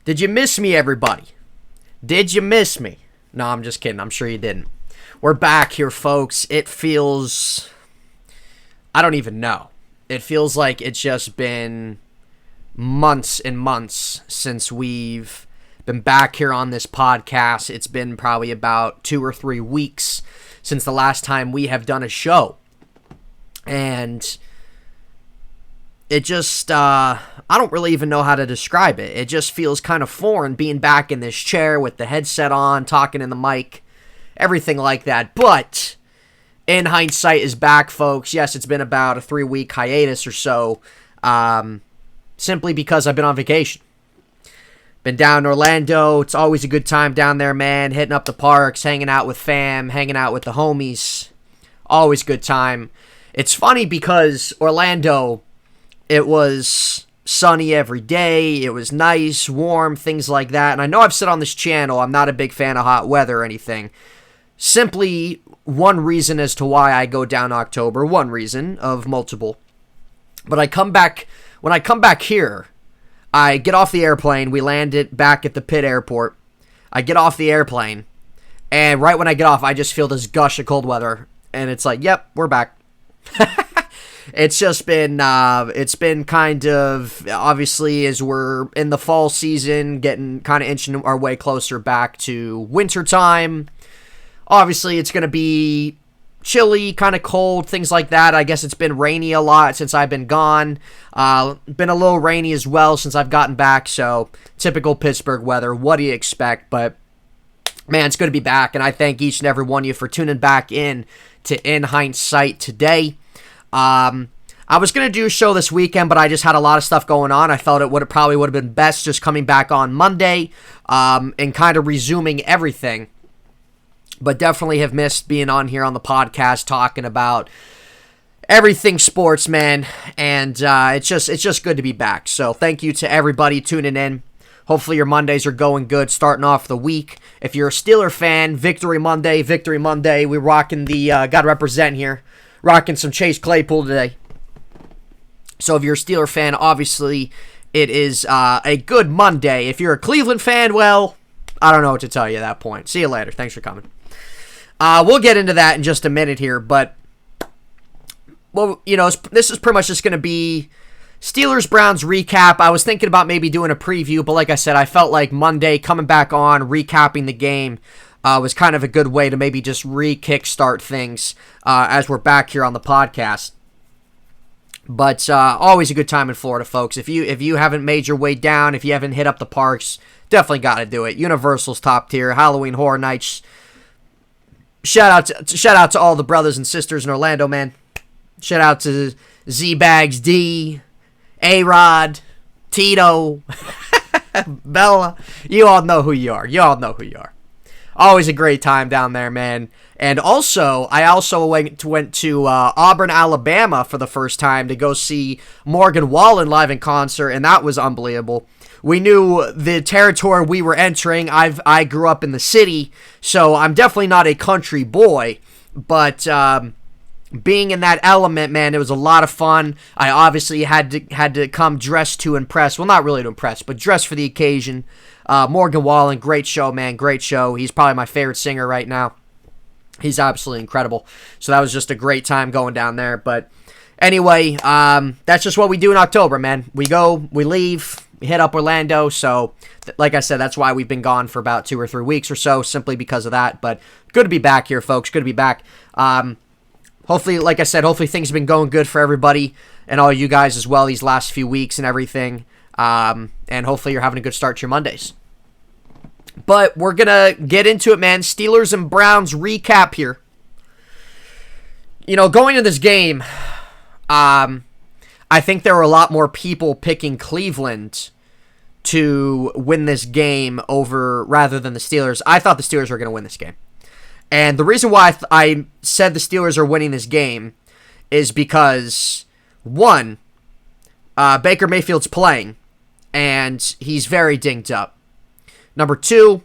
Did you miss me, everybody? Did you miss me? No, I'm just kidding. I'm sure you didn't. We're back here, folks. It feels... I don't even know. It feels like it's just been months and months since we've been back here on this podcast. It's been probably about 2 or 3 weeks since the last time we have done a show. And it just, I don't really even know how to describe it. It just feels kind of foreign being back in this chair with the headset on, talking in the mic, everything like that. But in hindsight is back, folks. Yes, it's been about a 3-week hiatus or so, simply because I've been on vacation. Been down in Orlando. It's always a good time down there, man. Hitting up the parks, hanging out with fam, hanging out with the homies. Always good time. It's funny because Orlando, it was sunny every day. It was nice, warm, things like that. And I know I've said on this channel, I'm not a big fan of hot weather or anything. Simply one reason as to why I go down October. One reason of multiple. But when I come back here, I get off the airplane. We land it back at the Pitt airport. I get off the airplane. And right when I get off, I just feel this gush of cold weather. And it's like, yep, we're back. It's just been, it's been kind of, obviously, as we're in the fall season, getting kind of inching our way closer back to winter time. Obviously, it's going to be chilly, kind of cold, things like that. I guess it's been rainy a lot since I've been gone. Been a little rainy as well since I've gotten back, so typical Pittsburgh weather. What do you expect? But, man, it's good to be back, and I thank each and every one of you for tuning back in to In Hindsight today. I was going to do a show this weekend, but I just had a lot of stuff going on. I felt it probably would have been best just coming back on Monday and kind of resuming everything. But definitely have missed being on here on the podcast talking about everything sports, man. And it's just good to be back. So thank you to everybody tuning in. Hopefully your Mondays are going good, starting off the week. If you're a Steeler fan, Victory Monday. We're rocking the gotta represent here. Rocking some Chase Claypool today. So if you're a Steeler fan, obviously it is a good Monday. If you're a Cleveland fan, well, I don't know what to tell you at that point. See you later. Thanks for coming. We'll get into that in just a minute here, but, well, you know, this is pretty much just going to be Steelers-Browns recap. I was thinking about maybe doing a preview, but like I said, I felt like Monday coming back on, recapping the game, was kind of a good way to maybe just re-kickstart things as we're back here on the podcast. But always a good time in Florida, folks. If you haven't made your way down, if you haven't hit up the parks, definitely got to do it. Universal's top tier. Halloween Horror Nights. Shout out to all the brothers and sisters in Orlando, man. Shout out to Z-Bags D, A-Rod, Tito, Bella. You all know who you are. Always a great time down there, man. And also, I went to Auburn, Alabama for the first time to go see Morgan Wallen live in concert, and that was unbelievable. We knew the territory we were entering. I grew up in the city, so I'm definitely not a country boy, but being in that element, man, it was a lot of fun. I obviously had to come dressed to impress. Well, not really to impress, but dressed for the occasion. Morgan Wallen, great show, man, great show. He's probably my favorite singer right now. He's absolutely incredible. So that was just a great time going down there. But anyway, that's just what we do in October, man. We go, we leave, we hit up Orlando. So like I said, that's why we've been gone for about 2 or 3 weeks or so, simply because of that. But good to be back here, folks. Good to be back. Hopefully, like I said, hopefully things have been going good for everybody and all you guys as well these last few weeks and everything. And hopefully you're having a good start to your Mondays. But we're going to get into it, man. Steelers and Browns recap here. You know, going into this game, I think there were a lot more people picking Cleveland to win this game rather than the Steelers. I thought the Steelers were going to win this game. And the reason why I said the Steelers are winning this game is because, one, Baker Mayfield's playing, and he's very dinged up. Number 2,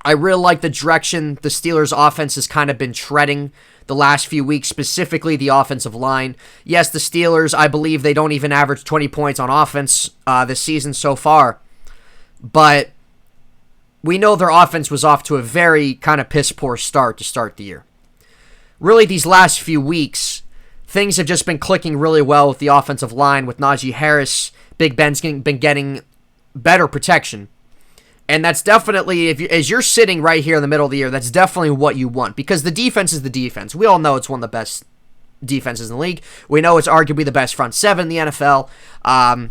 I really like the direction the Steelers' offense has kind of been treading the last few weeks, specifically the offensive line. Yes, the Steelers, I believe they don't even average 20 points on offense this season so far. but we know their offense was off to a very kind of piss-poor start to start the year. Really, these last few weeks, things have just been clicking really well with the offensive line, with Najee Harris. Big Ben's been getting better protection. And that's definitely, as you're sitting right here in the middle of the year, that's definitely what you want. Because the defense is the defense. We all know it's one of the best defenses in the league. We know it's arguably the best front seven in the NFL.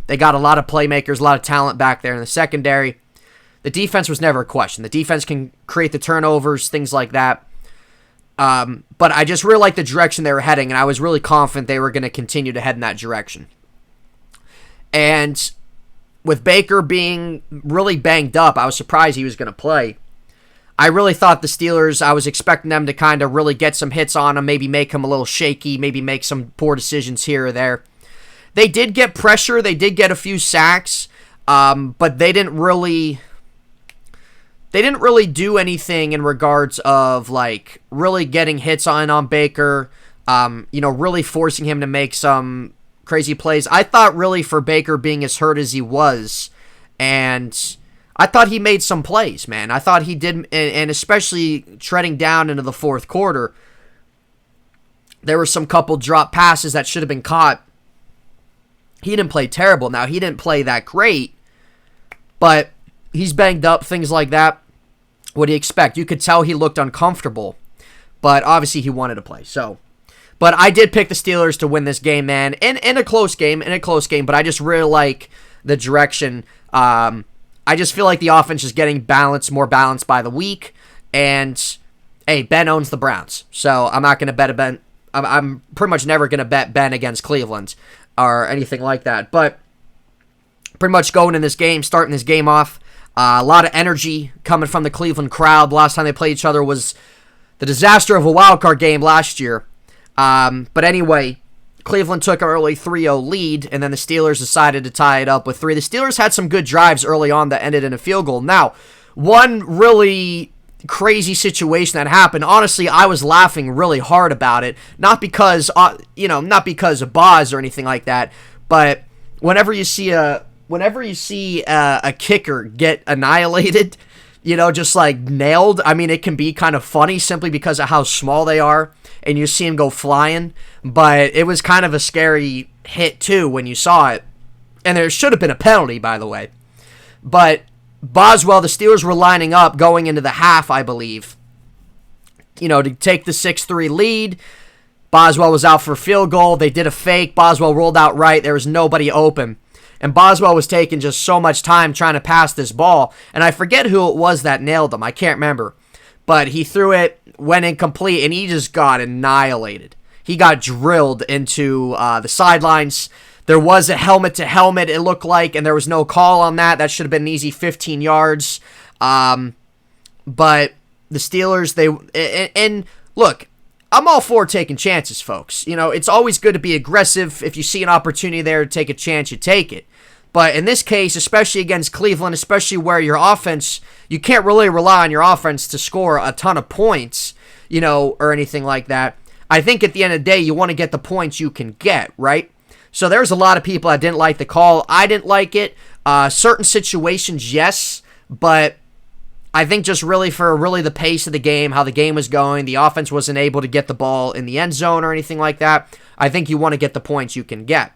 They got a lot of playmakers, a lot of talent back there in the secondary. The defense was never a question. The defense can create the turnovers, things like that. But I just really like the direction they were heading, and I was really confident they were going to continue to head in that direction. And with Baker being really banged up, I was surprised he was going to play. I really thought the Steelers, I was expecting them to kind of really get some hits on him, maybe make him a little shaky, maybe make some poor decisions here or there. They did get pressure, they did get a few sacks, but they didn't really do anything in regards of like really getting hits on Baker, really forcing him to make some crazy plays. I thought really for Baker being as hurt as he was, and I thought he made some plays, man. I thought he did, and especially treading down into the fourth quarter, there were some couple drop passes that should have been caught. He didn't play terrible. Now, he didn't play that great, but he's banged up, things like that. What do you expect? You could tell he looked uncomfortable, but obviously he wanted to play. But I did pick the Steelers to win this game, man, in a close game, but I just really like the direction. I just feel like the offense is getting more balanced by the week, and hey, Ben owns the Browns, so I'm not going to bet Ben. I'm pretty much never going to bet Ben against Cleveland or anything like that, but pretty much going in this game, starting this game off, a lot of energy coming from the Cleveland crowd. The last time they played each other was the disaster of a wildcard game last year. But anyway, Cleveland took an early 3-0 lead, and then the Steelers decided to tie it up with 3. The Steelers had some good drives early on that ended in a field goal. Now, one really crazy situation that happened, honestly, I was laughing really hard about it, not because of Boz or anything like that, but whenever you see a kicker get annihilated, just like nailed, I mean, it can be kind of funny simply because of how small they are, and you see him go flying, but it was kind of a scary hit too when you saw it, and there should have been a penalty, by the way. But Boswell, the Steelers were lining up going into the half, I believe, to take the 6-3 lead. Boswell was out for a field goal. They did a fake. Boswell rolled out right. There was nobody open. And Boswell was taking just so much time trying to pass this ball. And I forget who it was that nailed him. I can't remember. But he threw it, went incomplete, and he just got annihilated. He got drilled into the sidelines. There was a helmet-to-helmet, it looked like, and there was no call on that. That should have been an easy 15 yards. But the Steelers, and look, I'm all for taking chances, folks. It's always good to be aggressive. If you see an opportunity there to take a chance, you take it. But in this case, especially against Cleveland, especially where your offense, you can't really rely on your offense to score a ton of points, or anything like that. I think at the end of the day, you want to get the points you can get, right? So there's a lot of people that didn't like the call. I didn't like it. Certain situations, yes, but I think just really for the pace of the game, how the game was going, the offense wasn't able to get the ball in the end zone or anything like that. I think you want to get the points you can get.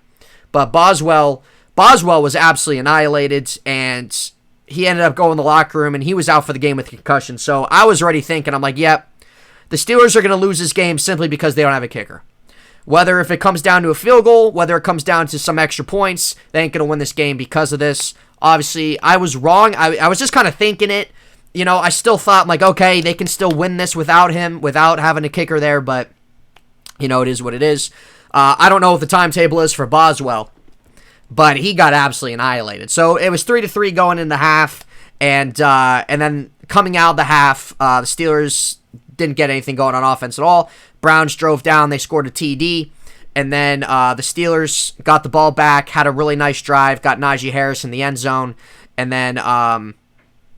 But Boswell was absolutely annihilated, and he ended up going in the locker room, and he was out for the game with concussion. So I was already thinking, I'm like, yep, the Steelers are going to lose this game simply because they don't have a kicker. Whether if it comes down to a field goal, whether it comes down to some extra points, they ain't going to win this game because of this. Obviously, I was wrong. I was just kind of thinking it. I still thought, like, okay, they can still win this without him, without having a kicker there, but, it is what it is. I don't know what the timetable is for Boswell, but he got absolutely annihilated. So it was 3-3 going in the half, and then coming out of the half, the Steelers didn't get anything going on offense at all. Browns drove down, they scored a TD, and then the Steelers got the ball back, had a really nice drive, got Najee Harris in the end zone, and then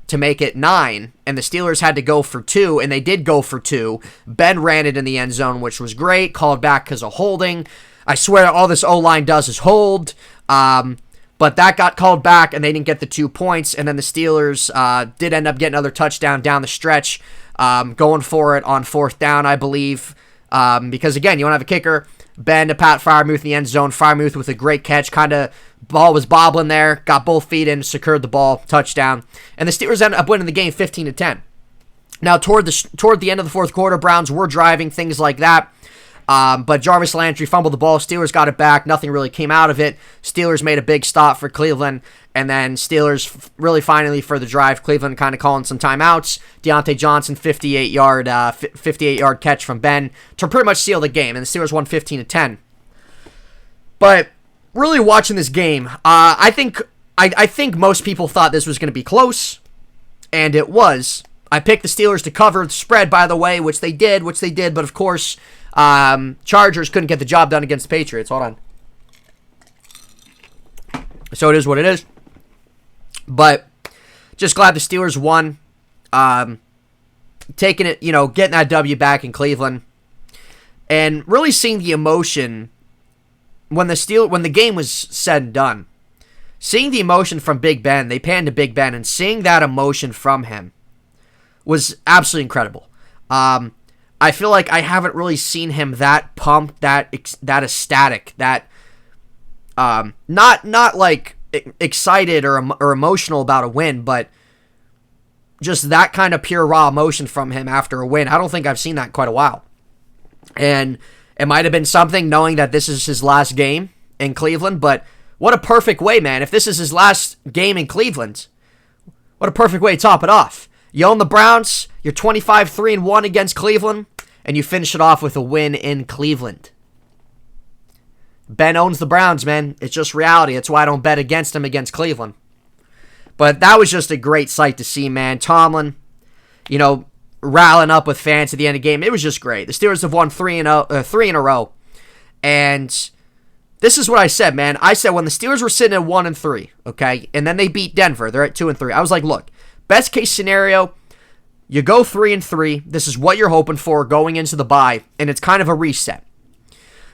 to make it 9, and the Steelers had to go for 2, and they did go for 2. Ben ran it in the end zone, which was great, called back because of holding. I swear all this O-line does is hold. But But that got called back, and they didn't get the 2 points. And then the Steelers did end up getting another touchdown down the stretch, going for it on 4th down, I believe. Because, again, you want to have a kicker. Ben to Pat Freiermuth in the end zone. Freiermuth with a great catch. Kind of ball was bobbling there. Got both feet in, secured the ball. Touchdown. And the Steelers ended up winning the game 15-10. Now, toward the end of the fourth quarter, Browns were driving, things like that. But Jarvis Landry fumbled the ball. Steelers got it back. Nothing really came out of it. Steelers made a big stop for Cleveland. And then Steelers really finally for the drive. Cleveland kind of calling some timeouts. Deontay Johnson, 58-yard catch from Ben to pretty much seal the game. And the Steelers won 15-10. But really watching this game, I think most people thought this was going to be close. And it was. I picked the Steelers to cover the spread, by the way, which they did. But, of course, Chargers couldn't get the job done against the Patriots. Hold on. So it is what it is. But just glad the Steelers won. Taking it, getting that W back in Cleveland. And really seeing the emotion when the game was said and done. Seeing the emotion from Big Ben, they panned to Big Ben, and seeing that emotion from him was absolutely incredible. I feel like I haven't really seen him that pumped, that ecstatic, that not like excited or emotional about a win, but just that kind of pure raw emotion from him after a win. I don't think I've seen that in quite a while. And it might have been something knowing that this is his last game in Cleveland, but what a perfect way, man. If this is his last game in Cleveland, what a perfect way to top it off. You own the Browns, you're 25-3-1 against Cleveland, and you finish it off with a win in Cleveland. Ben owns the Browns, man. It's just reality. That's why I don't bet against him against Cleveland. But that was just a great sight to see, man. Tomlin, rallying up with fans at the end of the game. It was just great. The Steelers have won three in a row. And this is what I said, man. I said when the Steelers were sitting at 1-3, okay, and then they beat Denver, they're at 2-3. I was like, look, best case scenario, you go 3-3. This is what you're hoping for going into the bye, and it's kind of a reset.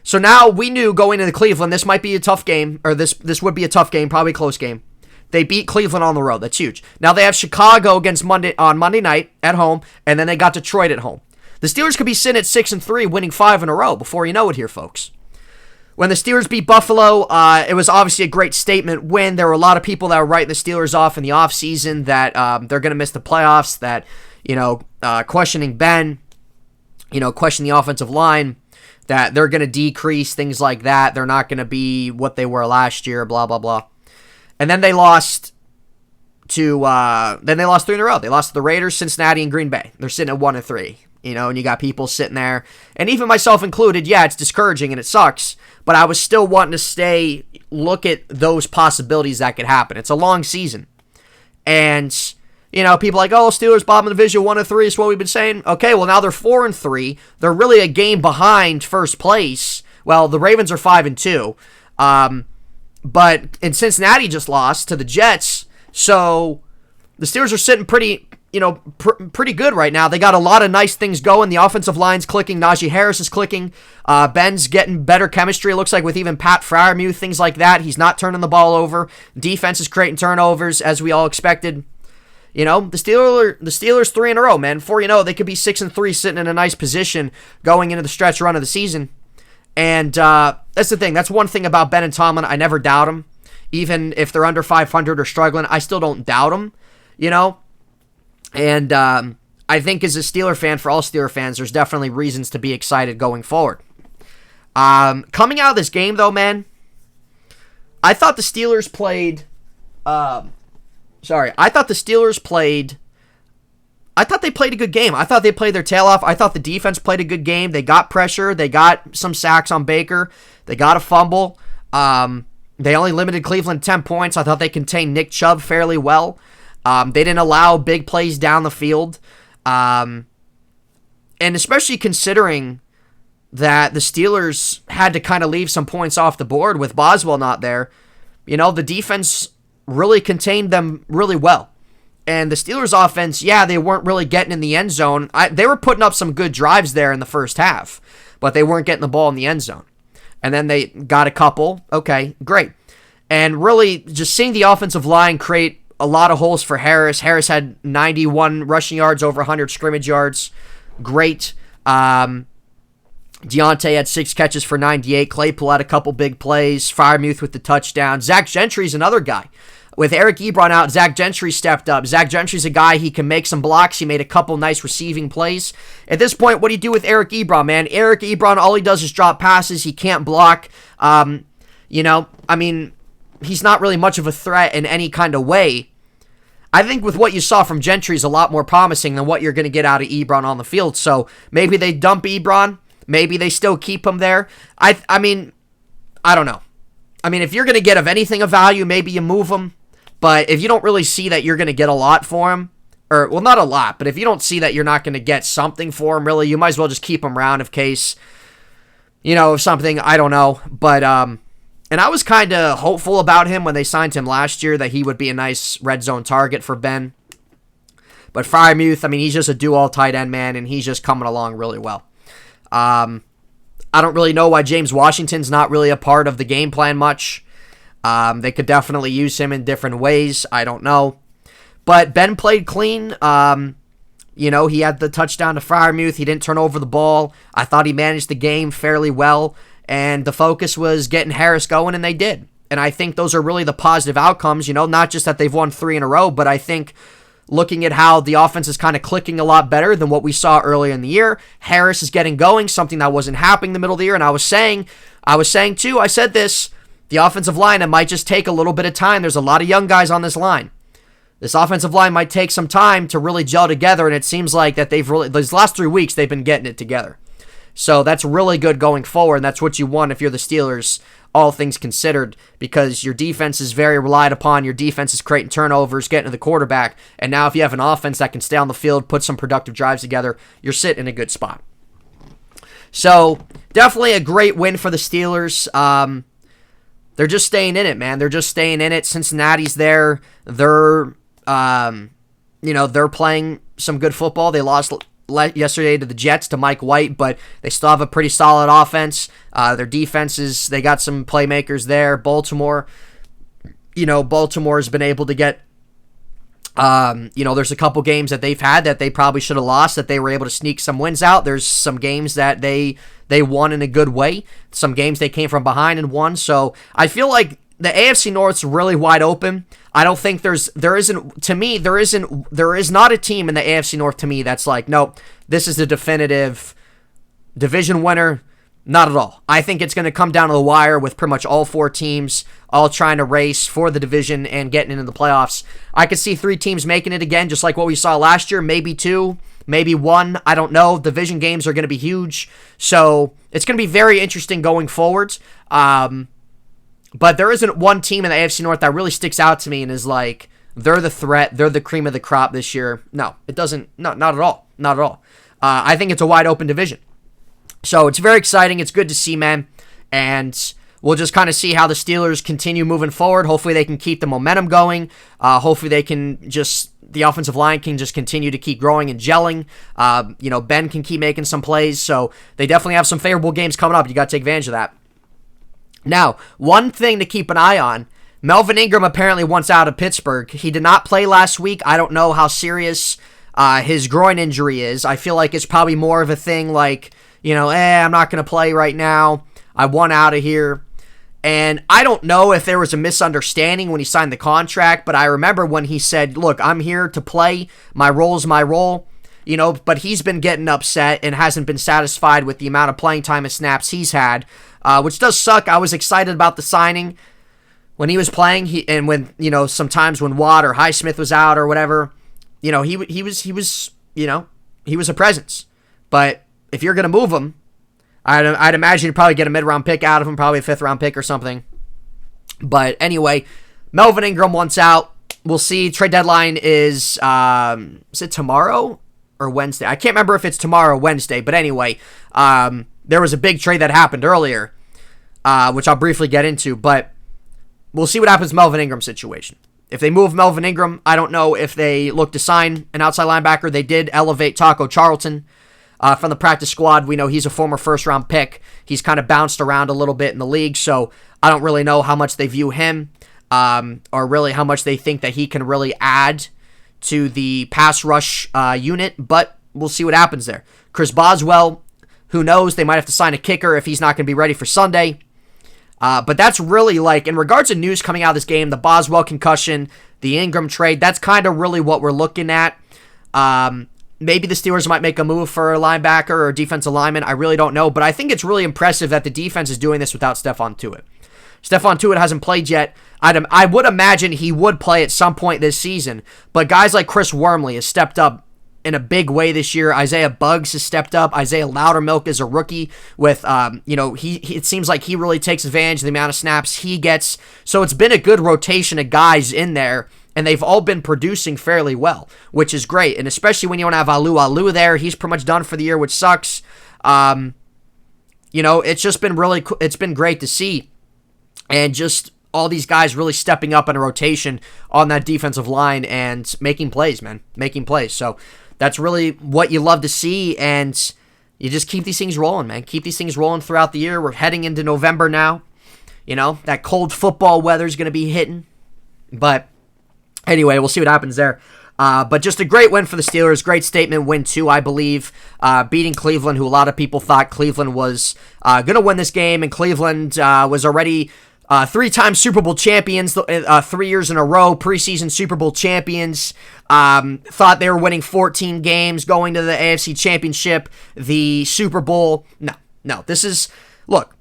So now we knew going into Cleveland, this might be a tough game, or this would be a tough game, probably a close game. They beat Cleveland on the road. That's huge. Now they have Chicago on Monday night at home, and then they got Detroit at home. The Steelers could be sitting at 6-3, winning 5 in a row before you know it here, folks. When the Steelers beat Buffalo, it was obviously a great statement win. There were a lot of people that were writing the Steelers off in the offseason that they're going to miss the playoffs, that, questioning Ben, questioning the offensive line, that they're going to decrease, things like that. They're not going to be what they were last year, blah, blah, blah. And then they lost to 3 in a row. They lost to the Raiders, Cincinnati, and Green Bay. They're sitting at 1-3, and you got people sitting there. And even myself included, yeah, it's discouraging and it sucks, but I was still wanting to look at those possibilities that could happen. It's a long season. And, people like, oh, Steelers bottom of the division, 1-3 is what we've been saying. Okay, well, now they're 4-3. They're really a game behind first place. Well, the Ravens are 5-2. But Cincinnati just lost to the Jets, so the Steelers are sitting pretty good right now. They got a lot of nice things going. The offensive line's clicking. Najee Harris is clicking. Ben's getting better chemistry, it looks like, with even Pat Freiermuth, things like that. He's not turning the ball over. Defense is creating turnovers, as we all expected. The Steelers 3 in a row, man. Before you know it, they could be 6-3, sitting in a nice position going into the stretch run of the season. And that's the thing. That's one thing about Ben and Tomlin. I never doubt them. Even if they're under 500 or struggling, I still don't doubt them, And I think as a Steeler fan, for all Steeler fans, there's definitely reasons to be excited going forward. Coming out of this game, though, man, I thought the Steelers played... I thought they played a good game. I thought they played their tail off. I thought the defense played a good game. They got pressure. They got some sacks on Baker. They got a fumble. They only limited Cleveland 10 points. I thought they contained Nick Chubb fairly well. They didn't allow big plays down the field. And especially considering that the Steelers had to kind of leave some points off the board with Boswell not there, the defense really contained them really well. And the Steelers' offense, yeah, they weren't really getting in the end zone. They were putting up some good drives there in the first half, but they weren't getting the ball in the end zone. And then they got a couple. Okay, great. And really, just seeing the offensive line create a lot of holes for Harris. Harris had 91 rushing yards, over 100 scrimmage yards. Great. Deontay had 6 catches for 98. Claypool had a couple big plays. Freiermuth with the touchdown. Zach Gentry's another guy. With Eric Ebron out, Zach Gentry stepped up. Zach Gentry's a guy, he can make some blocks. He made a couple nice receiving plays. At this point, what do you do with Eric Ebron, man? Eric Ebron, all he does is drop passes. He can't block. He's not really much of a threat in any kind of way. I think with what you saw from Gentry is a lot more promising than what you're going to get out of Ebron on the field. So maybe they dump Ebron. Maybe they still keep him there. I don't know. I mean, if you're going to get of anything of value, maybe you move him. But if you don't really see that you're going to get a lot for him, or, well, not a lot, but if you don't see that you're not going to get something for him, really, you might as well just keep him around in case, something, I don't know. But, and I was kind of hopeful about him when they signed him last year, that he would be a nice red zone target for Ben. But Freiermuth, he's just a do-all tight end, man, and he's just coming along really well. I don't really know why James Washington's not really a part of the game plan much. They could definitely use him in different ways. I don't know. But Ben played clean. He had the touchdown to Freiermuth. He didn't turn over the ball. I thought he managed the game fairly well. And the focus was getting Harris going, and they did. And I think those are really the positive outcomes, not just that they've won 3 in a row, but I think looking at how the offense is kind of clicking a lot better than what we saw earlier in the year. Harris is getting going, something that wasn't happening in the middle of the year. And I was saying too, I said this, the offensive line, it might just take a little bit of time. There's a lot of young guys on this line. This offensive line might take some time to really gel together, and it seems like that these last 3 weeks, they've been getting it together. So that's really good going forward, and that's what you want if you're the Steelers, all things considered, because your defense is very relied upon. Your defense is creating turnovers, getting to the quarterback, and now if you have an offense that can stay on the field, put some productive drives together, you're sitting in a good spot. So definitely a great win for the Steelers. They're just staying in it, man. They're just staying in it. Cincinnati's there. They're playing some good football. They lost yesterday to the Jets, to Mike White, but they still have a pretty solid offense. Their defenses, they got some playmakers there. Baltimore's been able to get, there's a couple games that they've had that they probably should have lost, that they were able to sneak some wins out. There's some games that they won in a good way. Some games they came from behind and won. So I feel like the AFC North's really wide open. I don't think there is not a team in the AFC North to me that's like, nope, this is the definitive division winner. Not at all. I think it's going to come down to the wire with pretty much all 4 teams all trying to race for the division and getting into the playoffs. I could see 3 teams making it again, just like what we saw last year, maybe 2. Maybe 1, I don't know. Division games are going to be huge. So it's going to be very interesting going forward. But there isn't one team in the AFC North that really sticks out to me and is like, they're the threat, they're the cream of the crop this year. No, it doesn't. No, not at all. Not at all. I think it's a wide open division. So it's very exciting. It's good to see, man. And we'll just kind of see how the Steelers continue moving forward. Hopefully they can keep the momentum going. Hopefully the offensive line can just continue to keep growing and gelling. Ben can keep making some plays. So they definitely have some favorable games coming up. You got to take advantage of that. Now, one thing to keep an eye on, Melvin Ingram apparently wants out of Pittsburgh. He did not play last week. I don't know how serious his groin injury is. I feel like it's probably more of a thing like, I'm not going to play right now. I want out of here. And I don't know if there was a misunderstanding when he signed the contract, but I remember when he said, look, I'm here to play. My role's my role. But he's been getting upset and hasn't been satisfied with the amount of playing time and snaps he's had, which does suck. I was excited about the signing when he was playing, and when, sometimes when Watt or Highsmith was out or whatever, he was a presence. But if you're going to move him, I'd imagine you'd probably get a mid-round pick out of him, probably a 5th-round pick or something. But anyway, Melvin Ingram wants out. We'll see. Trade deadline is it tomorrow or Wednesday? I can't remember if it's tomorrow or Wednesday. But anyway, there was a big trade that happened earlier, which I'll briefly get into. But we'll see what happens with Melvin Ingram's situation. If they move Melvin Ingram, I don't know if they look to sign an outside linebacker. They did elevate Taco Charlton. from the practice squad. We know he's a former first-round pick. He's kind of bounced around a little bit in the league, so I don't really know how much they view him or really how much they think that he can really add to the pass rush unit, but we'll see what happens there. Chris Boswell, who knows? They might have to sign a kicker if he's not going to be ready for Sunday. But that's really in regards to news coming out of this game, the Boswell concussion, the Ingram trade, that's kind of really what we're looking at. Maybe the Steelers might make a move for a linebacker or a defensive lineman. I really don't know, but I think it's really impressive that the defense is doing this without Stephon Tuitt. Stephon Tuitt hasn't played yet. I would imagine he would play at some point this season, but guys like Chris Wormley has stepped up in a big way this year. Isaiah Buggs has stepped up. Isaiah Loudermilk is a rookie with, it seems like he really takes advantage of the amount of snaps he gets. So it's been a good rotation of guys in there, and they've all been producing fairly well, which is great. And especially when you don't have Alu there, he's pretty much done for the year, which sucks. It's just been it's been great to see. And just all these guys really stepping up in a rotation on that defensive line and making plays, man. Making plays. So that's really what you love to see, and you just keep these things rolling, man. Keep these things rolling throughout the year. We're heading into November now. That cold football weather's going to be hitting. But anyway, we'll see what happens there. But just a great win for the Steelers. Great statement win, too, I believe. Beating Cleveland, who a lot of people thought Cleveland was going to win this game, and Cleveland was already 3-time Super Bowl champions, 3 years in a row, preseason Super Bowl champions. Thought they were winning 14 games, going to the AFC Championship, the Super Bowl. No. Look,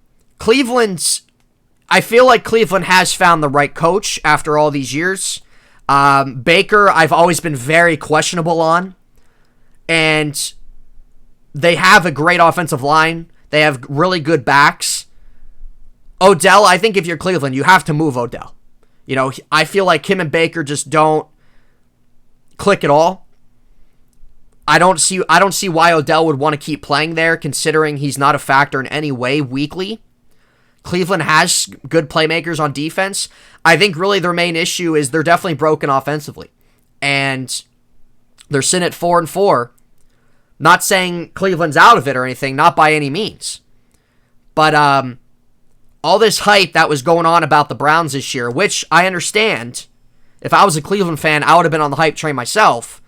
I feel like Cleveland has found the right coach after all these years. Baker, I've always been very questionable on. And they have a great offensive line. They have really good backs. Odell, I think if you're Cleveland, you have to move Odell. I feel like him and Baker just don't click at all. I don't see why Odell would want to keep playing there, considering he's not a factor in any way weekly. Cleveland has good playmakers on defense. I think really their main issue is they're definitely broken offensively. And they're sitting at 4-4. Not saying Cleveland's out of it or anything, not by any means. But all this hype that was going on about the Browns this year, which I understand. If I was a Cleveland fan, I would have been on the hype train myself.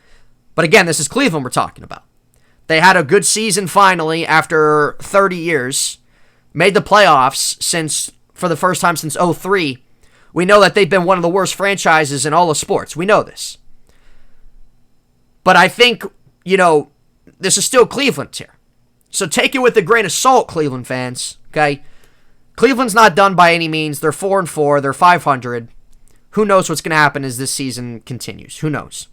But again, this is Cleveland we're talking about. They had a good season finally after 30 years. Made the playoffs for the first time since 2003. We know that they've been one of the worst franchises in all of sports. We know this. But I think, this is still Cleveland here. So take it with a grain of salt, Cleveland fans. Okay? Cleveland's not done by any means. They're 4-4. They're 500. Who knows what's going to happen as this season continues? Who knows?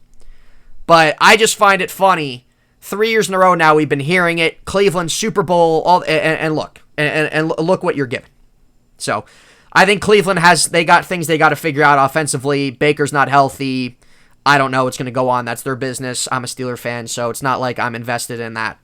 But I just find it funny. 3 years in a row now we've been hearing it. Cleveland, Super Bowl, and look. And look what you're given. So I think Cleveland they got things they got to figure out offensively. Baker's not healthy. I don't know what's going to go on. That's their business. I'm a Steeler fan, so it's not like I'm invested in that.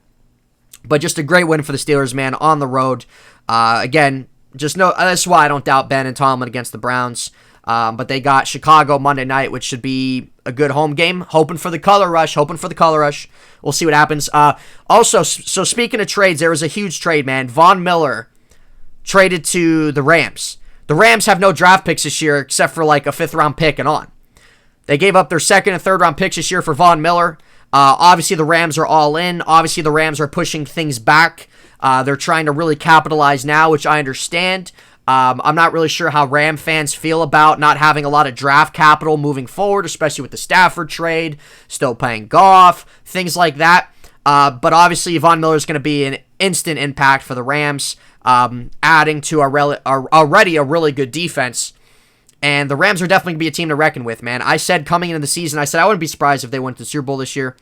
But just a great win for the Steelers, man, on the road. Again, just know that's why I don't doubt Ben and Tomlin against the Browns. But they got Chicago Monday night, which should be a good home game. Hoping for the color rush. We'll see what happens. Also, so speaking of trades, there was a huge trade, man. Von Miller traded to the Rams. The Rams have no draft picks this year except for like a 5th-round pick and on. They gave up their 2nd and 3rd-round picks this year for Von Miller. Obviously, the Rams are all in. Obviously, the Rams are pushing things back. They're trying to really capitalize now, which I understand. I'm not really sure how Ram fans feel about not having a lot of draft capital moving forward, especially with the Stafford trade, still playing Goff, things like that. But obviously, Von Miller is going to be an instant impact for the Rams, adding to already a really good defense. And the Rams are definitely going to be a team to reckon with, man. I said coming into the season, I wouldn't be surprised if they went to the Super Bowl this year.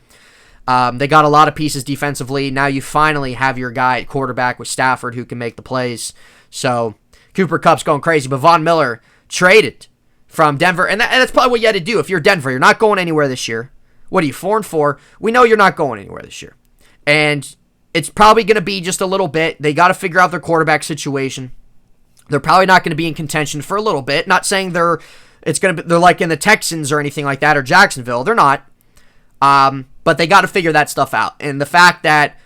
They got a lot of pieces defensively. Now you finally have your guy at quarterback with Stafford who can make the plays. So Cooper Kupp's going crazy. But Von Miller traded from Denver. And that's probably what you had to do. If you're Denver, you're not going anywhere this year. What are you, 4-4? We know you're not going anywhere this year. And it's probably going to be just a little bit. They got to figure out their quarterback situation. They're probably not going to be in contention for a little bit. Not saying they're like in the Texans or anything like that, or Jacksonville. They're not. But they got to figure that stuff out. And the fact that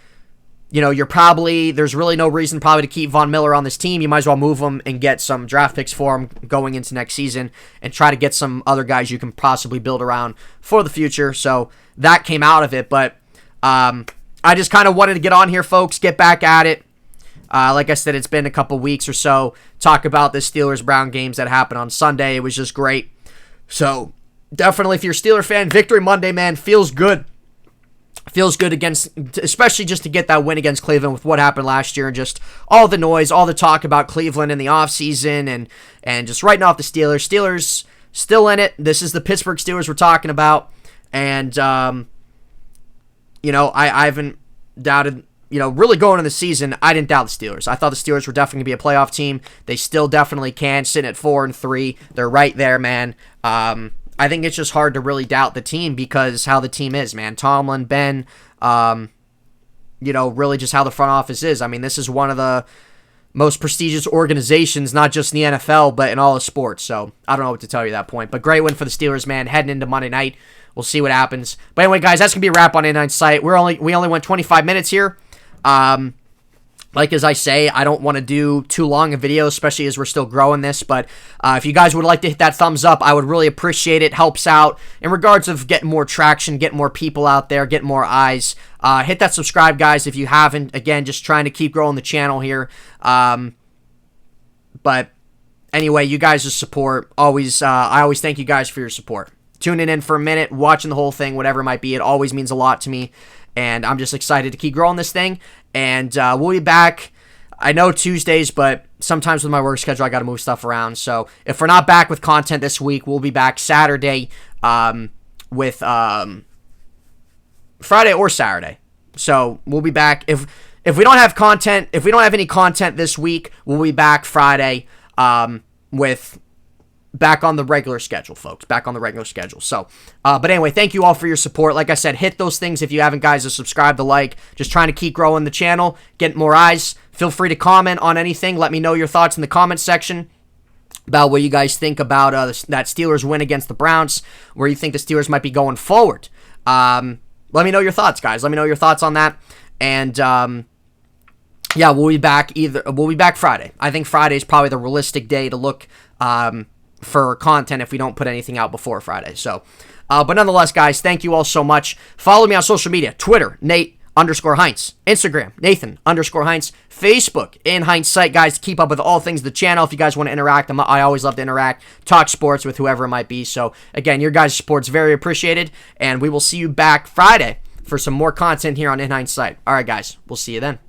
there's really no reason probably to keep Von Miller on this team. You might as well move him and get some draft picks for him going into next season and try to get some other guys you can possibly build around for the future. So that came out of it. But I just kind of wanted to get on here, folks, get back at it. Like I said, it's been a couple weeks or so. Talk about the Steelers-Brown games that happened on Sunday. It was just great. So definitely, if you're a Steeler fan, Victory Monday, man, feels good. Feels good especially just to get that win against Cleveland with what happened last year and just all the noise, all the talk about Cleveland in the offseason and just writing off the Steelers. Steelers still in it. This is the Pittsburgh Steelers we're talking about. And, I haven't doubted, really going into the season, I didn't doubt the Steelers. I thought the Steelers were definitely going to be a playoff team. They still definitely can, sitting at 4-3. They're right there, man. I think it's just hard to really doubt the team because how the team is, man. Tomlin, Ben, really just how the front office is. I mean, this is one of the most prestigious organizations, not just in the NFL, but in all of sports. So I don't know what to tell you at that point. But great win for the Steelers, man, heading into Monday night. We'll see what happens. But anyway, guys, that's going to be a wrap on Insight's site. We only went 25 minutes here. Like as I say, I don't want to do too long a video, especially as we're still growing this, but if you guys would like to hit that thumbs up, I would really appreciate it. Helps out in regards of getting more traction, getting more people out there, getting more eyes. Hit that subscribe, guys, if you haven't. Again, just trying to keep growing the channel here. But anyway, you guys' support, I always thank you guys for your support. Tuning in for a minute, watching the whole thing, whatever it might be, it always means a lot to me. And I'm just excited to keep growing this thing. And we'll be back, I know Tuesdays, but sometimes with my work schedule, I got to move stuff around. So if we're not back with content this week, we'll be back Saturday with Friday or Saturday. So we'll be back. If we don't have content, if we don't have any content this week, we'll be back Friday with back on the regular schedule, folks. Back on the regular schedule. So, but anyway, thank you all for your support. Like I said, hit those things if you haven't, guys, to subscribe, to like. Just trying to keep growing the channel, get more eyes. Feel free to comment on anything. Let me know your thoughts in the comment section about what you guys think about that Steelers win against the Browns, where you think the Steelers might be going forward. Let me know your thoughts, guys. Let me know your thoughts on that. And yeah, we'll be back Friday. I think Friday is probably the realistic day to look for content if we don't put anything out before Friday. So, but nonetheless, guys, thank you all so much. Follow me on social media: Twitter, Nate_Heintz, Instagram, Nathan_Heintz, Facebook, in Heintz site, guys, to keep up with all things of the channel. If you guys want to interact, I always love to interact, talk sports with whoever it might be. So, again, your guys' support's very appreciated, and we will see you back Friday for some more content here on In Heintz site. All right, guys, we'll see you then.